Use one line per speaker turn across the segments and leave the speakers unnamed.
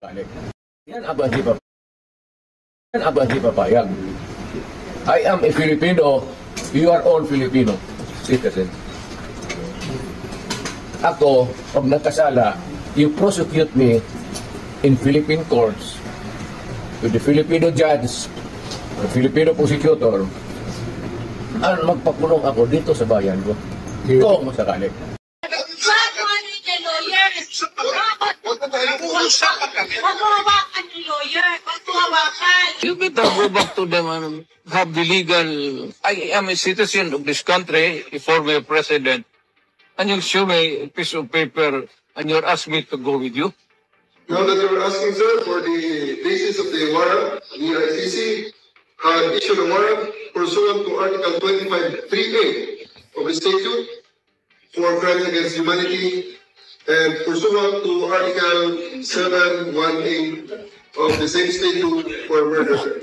Balik. Yan aba di pa. Yan aba di papayag. I am a Filipino. You are all Filipino citizen. Ako, pag nagkasala, you prosecute me in Philippine courts with the Filipino judge, the Filipino prosecutor, at magpakulong ako dito sa bayan ko. Kung masakali.
You better go back to them and have the legal. I am a citizen of this country, a former president, and you show me a piece of paper and you're asking me to go with you.
Now that you're asking, sir, for the basis of the warrant, the ICC had issued a warrant pursuant to Article 25(3)(a) of the statute for crime against humanity and pursuant to Article 7(1)(a) of the same statute for murder, sir.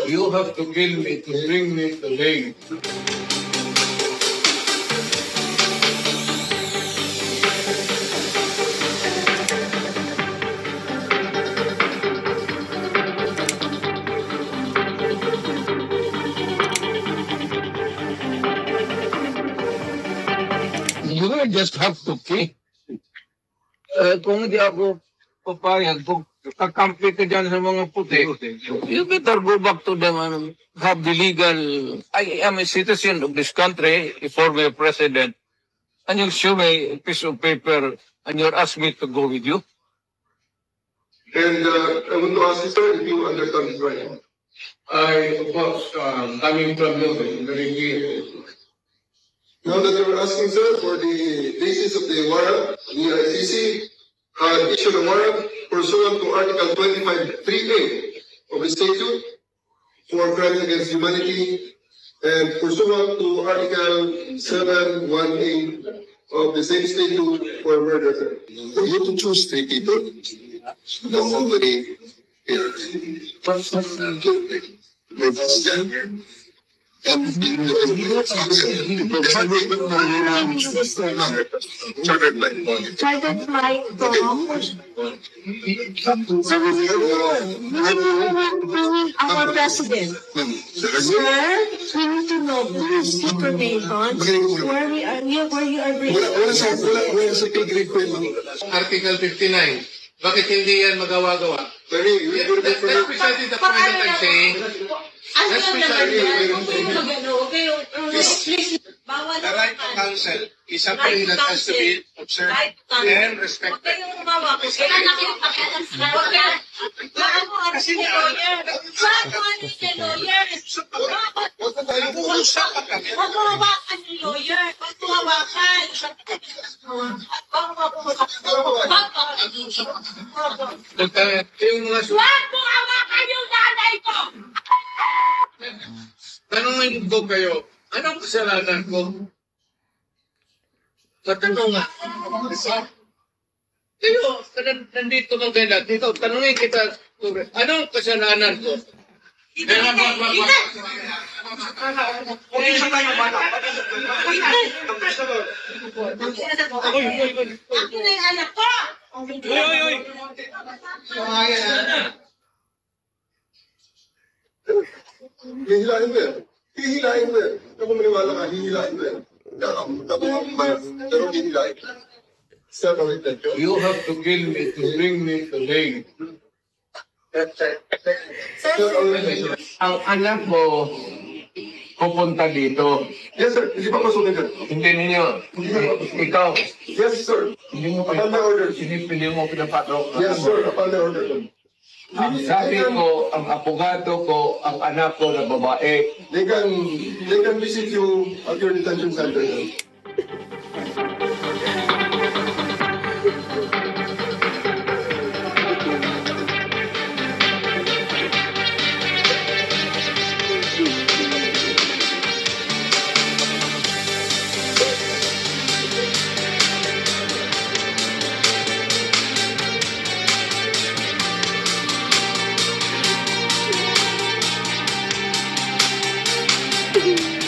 You have to kill me to bring me to Hague. You will just have to kill. Kung hindi ako papayag, kung kakampi ka dyan sa mga puti, you better go back to them and have the legal. I am a citizen of this country, a former president, and you show me a piece of paper and you're asking me to go with you.
And I want to ask you, sir, if you understand this right.
I was coming from you very clear.
Now that you're asking, sir, for the basis of the warrant, the ICC had issued a warrant pursuant to Article 25(3)(a) of the statute for crime against humanity and pursuant to Article 7(1)(a) of the same statute for murder, sir.
For you to choose 3 people, nobody here.
Chartered flight from our president. Sir, we need to know please information where you are bringing.
Wala sa pig request.
Article 59. Bakit hindi yan magawa-gawa?
That's
precisely the point that I'm saying. The right to counsel is something that has to be observed and respected. Tanungin ko kayo, anong kasalanan ko? Patanong nga. Kayo, nandito ng kailan. Dito, tanungin kita, anong kasalanan ko?
Hihilain mo yan. Hihilain mo yan. Ako maniwala ka, hihilain mo yan. Pero hihilain.
You have to kill me to bring me to Hague. Ang anak mo pupunta dito.
Yes, sir. Hindi pa pasukin dyan.
Hindi ninyo. Ikaw.
Yes, sir.
Hindi mo
Upon my order.
Hindi mo pinapatok.
Yes, sir. Upon my order.
Ang sabi ko, ang abogado ko, ang anak ko na babae.
They can visit you at your detention center.
Sige.